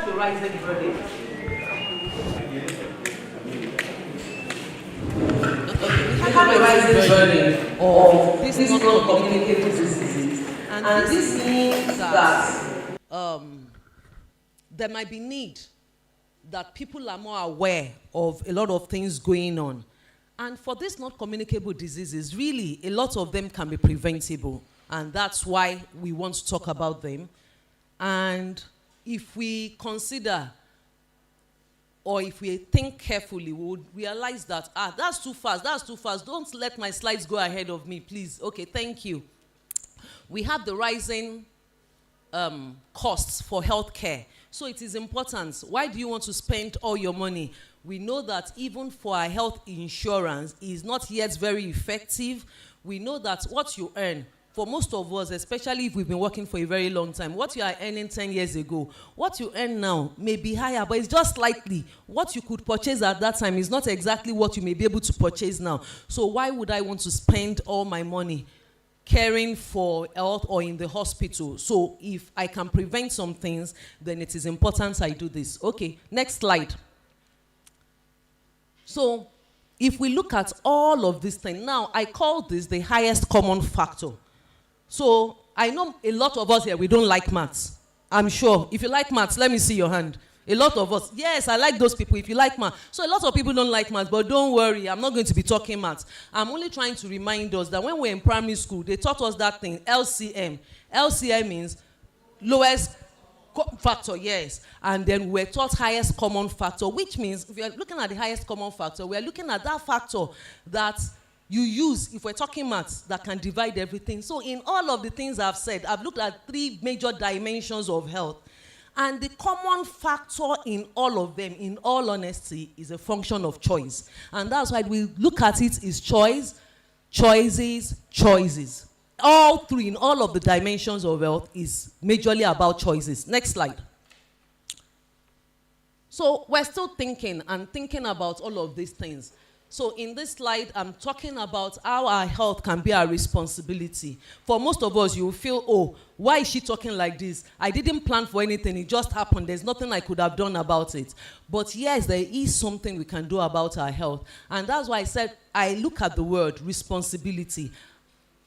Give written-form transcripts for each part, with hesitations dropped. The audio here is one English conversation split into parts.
the rising verdict. We have the rising verdict of these non-communicable diseases, and this means that there might be need that people are more aware of a lot of things going on. And for these not communicable diseases, really, a lot of them can be preventable. And that's why we want to talk about them. And if we consider, or if we think carefully, we would realize that, that's too fast, that's too fast. Don't let my slides go ahead of me, please. Okay, thank you. We have the rising costs for healthcare. So it is important. Why do you want to spend all your money? We know that even for our health insurance is not yet very effective. We know that what you earn, for most of us, especially if we've been working for a very long time, what you are earning 10 years ago, what you earn now may be higher, but it's just slightly. What you could purchase at that time is not exactly what you may be able to purchase now. So why would I want to spend all my money caring for health or in the hospital? So if I can prevent some things, then it is important I do this. Okay, next slide. So if we look at all of these things, now I call this the highest common factor. So I know a lot of us here, we don't like maths. I'm sure. If you like maths, let me see your hand. A lot of us. Yes, I like those people if you like maths. So a lot of people don't like maths, but don't worry, I'm not going to be talking maths. I'm only trying to remind us that when we're in primary school, they taught us that thing, LCM. LCM means lowest factor, yes. And then we're taught highest common factor, which means if you're looking at the highest common factor, we're looking at that factor that you use, if we're talking maths, that can divide everything. So in all of the things I've said, I've looked at 3 major dimensions of health. And the common factor in all of them, in all honesty, is a function of choice. And that's why we look at it as choice, choices, choices. All 3 in all of the dimensions of health is majorly about choices. Next slide. So we're still thinking about all of these things. So in this slide, I'm talking about how our health can be our responsibility. For most of us, you will feel, oh, why is she talking like this? I didn't plan for anything. It just happened. There's nothing I could have done about it. But yes, there is something we can do about our health. And that's why I said I look at the word responsibility.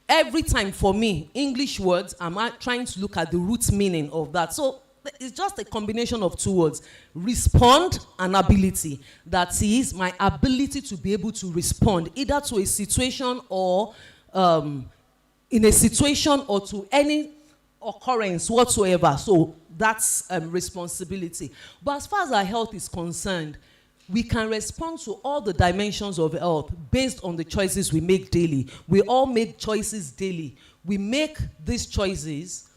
Every time for me, English words, I'm trying to look at the root meaning of that. So it's just a combination of 2 words, respond and ability. That is my ability to be able to respond either to a situation or in a situation or to any occurrence whatsoever. So that's responsibility. But as far as our health is concerned, we can respond to all the dimensions of health based on the choices we make daily. We all make choices daily. We make these choices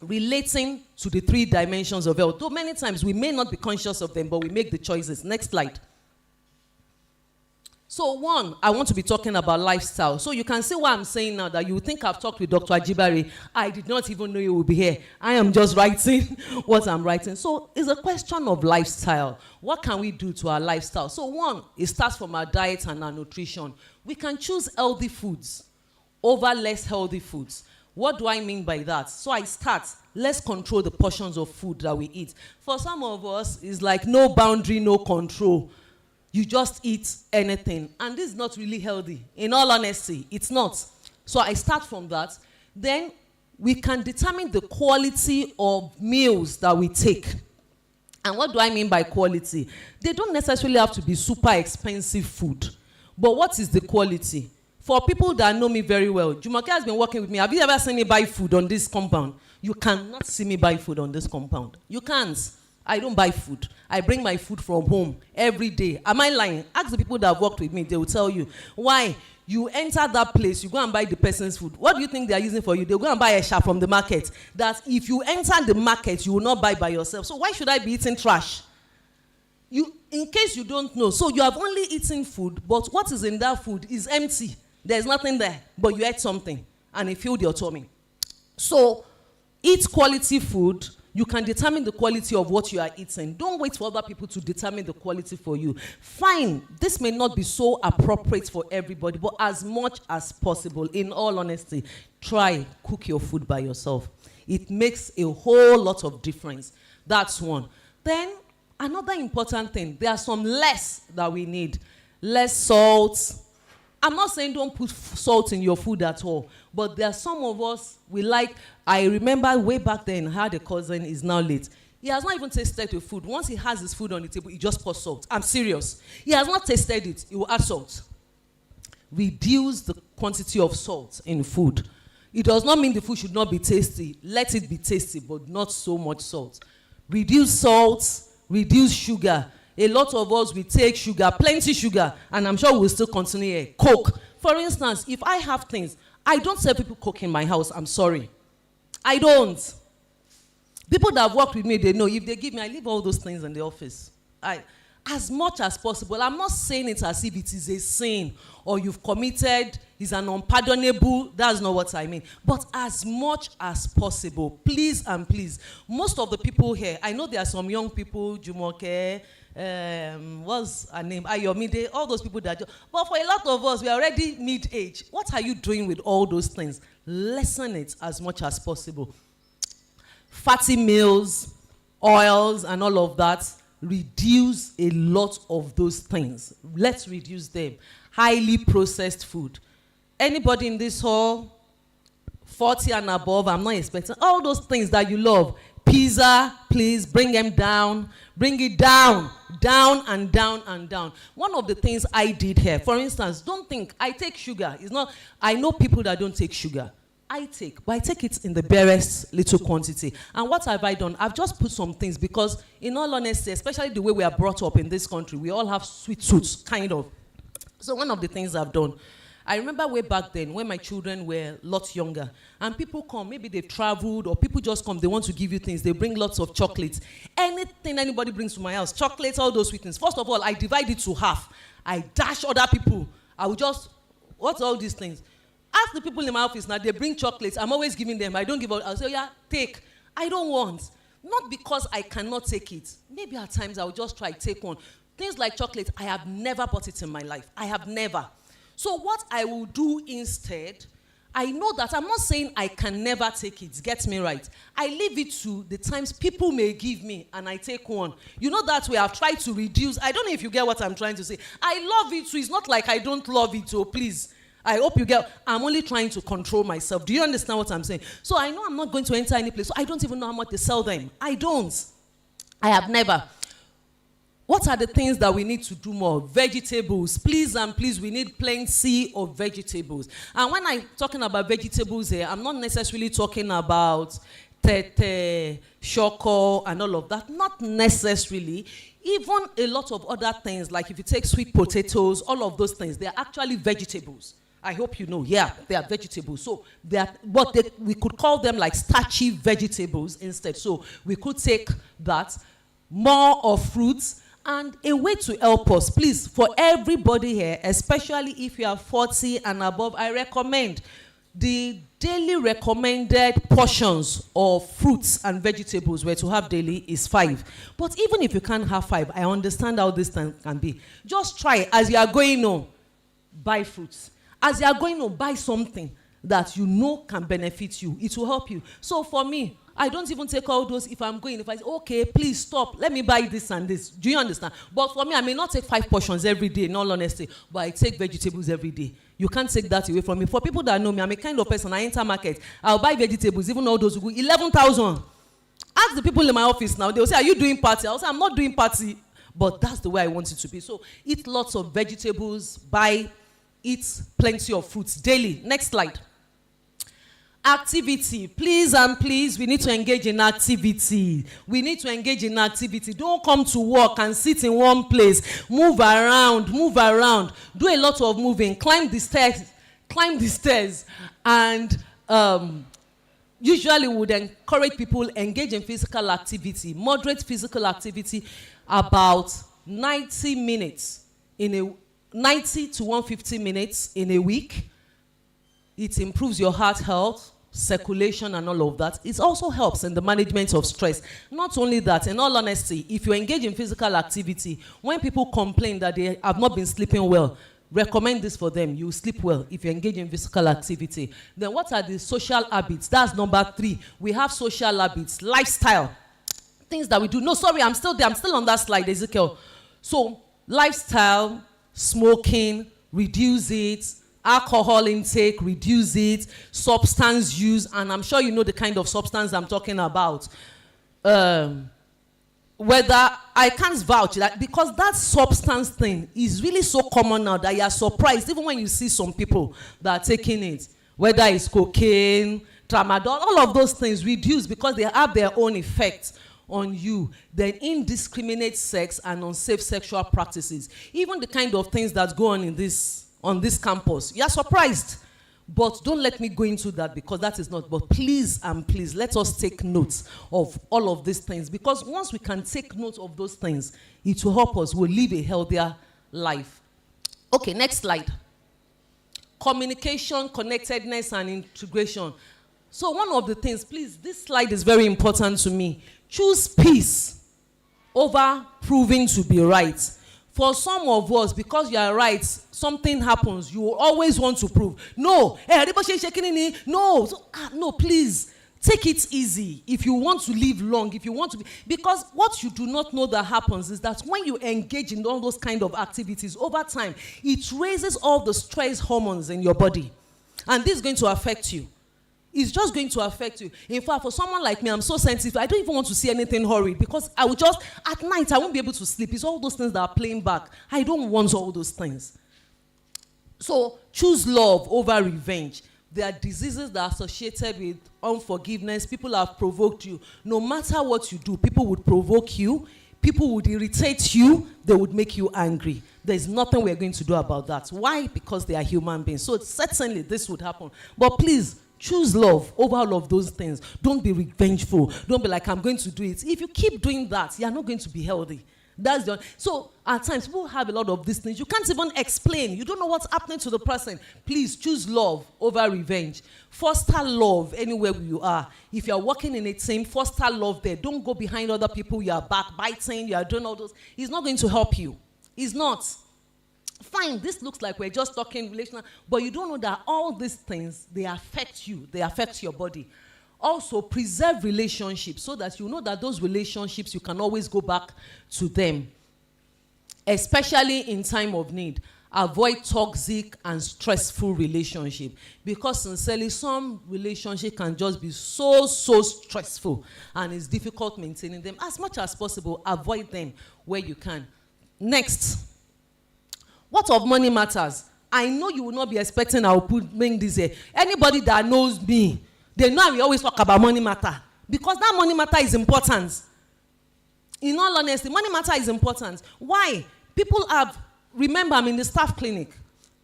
relating to the 3 dimensions of health. Though many times we may not be conscious of them, but we make the choices. Next slide. So 1, I want to be talking about lifestyle. So you can see what I'm saying now, that you think I've talked with Dr. Ajibare. I did not even know you would be here. I am just writing what I'm writing. So it's a question of lifestyle. What can we do to our lifestyle? So 1, it starts from our diet and our nutrition. We can choose healthy foods over less healthy foods. What do I mean by that? So I start, let's control the portions of food that we eat. For some of us, it's like no boundary, no control. You just eat anything. And this is not really healthy. In all honesty, it's not. So I start from that. Then we can determine the quality of meals that we take. And what do I mean by quality? They don't necessarily have to be super expensive food. But what is the quality? For people that know me very well, Jumoke has been working with me. Have you ever seen me buy food on this compound? You cannot see me buy food on this compound. You can't. I don't buy food. I bring my food from home every day. Am I lying? Ask the people that have worked with me. They will tell you. Why? You enter that place, you go and buy the person's food. What do you think they are using for you? They'll go and buy a shop from the market. That if you enter the market, you will not buy by yourself. So why should I be eating trash? In case you don't know, so you have only eaten food, but what is in that food is empty. There's nothing there, but you ate something, and it filled your tummy. So, eat quality food. You can determine the quality of what you are eating. Don't wait for other people to determine the quality for you. Fine, this may not be so appropriate for everybody, but as much as possible, in all honesty, try cook your food by yourself. It makes a whole lot of difference. That's 1. Then, another important thing, there are some less that we need. Less salt. I'm not saying don't put salt in your food at all, but there are some of us, we like, I remember way back then, I had a cousin, is now late. He has not even tasted the food. Once he has his food on the table, he just pours salt. I'm serious. He has not tasted it. He will add salt. Reduce the quantity of salt in food. It does not mean the food should not be tasty. Let it be tasty, but not so much salt. Reduce salt, reduce sugar. A lot of us, we take sugar, plenty sugar, and I'm sure we'll still continue here. Coke. For instance, if I have things, I don't sell people Coke in my house. I'm sorry. I don't. People that have worked with me, they know if they give me, I leave all those things in the office. As much as possible. I'm not saying it as if it is a sin or you've committed, is an unpardonable. That's not what I mean. But as much as possible, please and please. Most of the people here, I know there are some young people, Jumoke, what's her name, Ayomide, all those people that, but for a lot of us, we are already mid-age. What are you doing with all those things? Lessen it as much as possible. Fatty meals, oils, and all of that, reduce a lot of those things. Let's reduce them. Highly processed food. Anybody in this hall, 40 and above, I'm not expecting, all those things that you love. Pizza, please bring them down. Bring it down, down and down and down. One of the things I did here, for instance, don't think I take sugar. It's not, I know people that don't take sugar. But I take it in the barest little quantity. And what have I done? I've just put some things because, in all honesty, especially the way we are brought up in this country, we all have sweet tooths, kind of. So one of the things I've done, I remember way back then when my children were a lot younger, and people come, maybe they've traveled, or people just come, they want to give you things, they bring lots of chocolates. Anything anybody brings to my house, chocolates, all those sweet things. First of all, I divide it to half. I dash other people. I will just, what's all these things? Ask the people in my office now, they bring chocolates. I'm always giving them. I don't give out. I'll say, yeah, take. I don't want. Not because I cannot take it. Maybe at times I'll just try take one. Things like chocolate, I have never bought it in my life. I have never. So what I will do instead, I know that I'm not saying I can never take it. Get me right. I leave it to the times people may give me and I take one. You know that way I've tried to reduce. I don't know if you get what I'm trying to say. I love it too. It's not like I don't love it, so please. I hope you get, I'm only trying to control myself. Do you understand what I'm saying? So I know I'm not going to enter any place. So I don't even know how much they sell them. I don't. I have never. What are the things that we need to do more? Vegetables. Please and please, we need plenty of vegetables. And when I'm talking about vegetables here, I'm not necessarily talking about tete, shoko, and all of that. Not necessarily. Even a lot of other things, like if you take sweet potatoes, all of those things, they are actually vegetables. I hope you know, yeah, they are vegetables. So they are, we could call them like starchy vegetables instead. So we could take that, more of fruits, and a way to help us, please, for everybody here, especially if you are 40 and above, I recommend the daily recommended portions of fruits and vegetables we're to have daily is 5. But even if you can't have 5, I understand how this thing can be. Just try as you are going on, buy fruits. As you are going on, buy something that you know can benefit you. It will help you. So for me, I don't even take all those if I'm going. If I say, okay, please stop. Let me buy this and this. Do you understand? But for me, I may not take 5 portions every day, in all honesty, but I take vegetables every day. You can't take that away from me. For people that know me, I'm a kind of person, I enter market, I'll buy vegetables, even all those who go, 11,000. Ask the people in my office now, they'll say, are you doing party? I'll say, I'm not doing party, but that's the way I want it to be. So eat lots of vegetables, eat plenty of fruits daily. Next slide. Activity. Please and please, we need to engage in activity. We need to engage in activity. Don't come to work and sit in one place. Move around, move around. Do a lot of moving. Climb the stairs. And usually we would encourage people engage in physical activity. Moderate physical activity about 90 minutes in a 90 to 150 minutes in a week. It improves your heart health, circulation, and all of that. It also helps in the management of stress. Not only that, in all honesty, if you engage in physical activity, when people complain that they have not been sleeping well, recommend this for them. You sleep well if you engage in physical activity. Then what are the social habits? That's number 3. We have social habits. Lifestyle. Things that we do. No, sorry, I'm still there. I'm still on that slide, Ezekiel. So, lifestyle, smoking, reduce it. Alcohol intake, reduce it. Substance use, and I'm sure you know the kind of substance I'm talking about. Whether I can't vouch that, because that substance thing is really so common now that you are surprised even when you see some people that are taking it. Whether it's cocaine, tramadol, all of those things reduce because they have their own effects on you. Then indiscriminate sex and unsafe sexual practices. Even the kind of things that go on in on this campus. You are surprised. But don't let me go into that because that is not. But please and please, let us take note of all of these things. Because once we can take note of those things, it will help us. We'll live a healthier life. Okay, next slide. Communication, connectedness, and integration. So one of the things, please, this slide is very important to me. Choose peace over proving to be right. For some of us, because you are right, something happens, you will always want to prove. No, no, no, please, take it easy. If you want to live long, if you want to be, because what you do not know that happens is that when you engage in all those kind of activities, over time, it raises all the stress hormones in your body. And this is going to affect you. It's just going to affect you. In fact, for someone like me, I'm so sensitive. I don't even want to see anything horrid because I will just, at night, I won't be able to sleep. It's all those things that are playing back. I don't want all those things. So choose love over revenge. There are diseases that are associated with unforgiveness. People have provoked you. No matter what you do, people would provoke you. People would irritate you. They would make you angry. There's nothing we're going to do about that. Why? Because they are human beings. So certainly this would happen. But please, choose love over all of those things. Don't be revengeful. Don't be like, I'm going to do it. If you keep doing that, you're not going to be healthy. That's the. So at times, people have a lot of these things. You can't even explain. You don't know what's happening to the person. Please choose love over revenge. Foster love anywhere you are. If you're working in a team, foster love there. Don't go behind other people. You are backbiting. You are doing all those. It's not going to help you. It's not. Fine, this looks like we're just talking relational, but you don't know that all these things, they affect you. They affect your body. Also, preserve relationships so that you know that those relationships, you can always go back to them. Especially in time of need. Avoid toxic and stressful relationship. Because sincerely, some relationship can just be so stressful. And it's difficult maintaining them. As much as possible, avoid them where you can. Next. What of money matters? I know you will not be expecting I will put this here. Anybody that knows me, they know we always talk about money matter. Because that money matter is important. In all honesty, money matter is important. Why? People have, remember I'm in the staff clinic.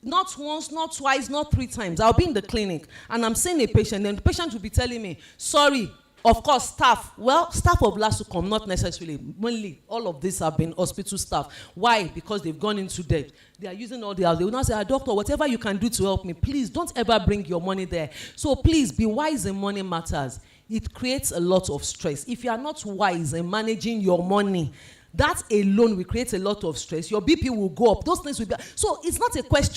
Not once, not twice, not 3 times. I'll be in the clinic and I'm seeing a patient and the patient will be telling me, sorry, of course, staff. Well, staff of Lasucom, not necessarily. Mainly, all of these have been hospital staff. Why? Because they've gone into debt. They are using all the hours. They will not say, doctor, whatever you can do to help me, please don't ever bring your money there. So please, be wise in money matters. It creates a lot of stress. If you are not wise in managing your money, that alone will create a lot of stress. Your BP will go up. Those things will be. So it's not a question.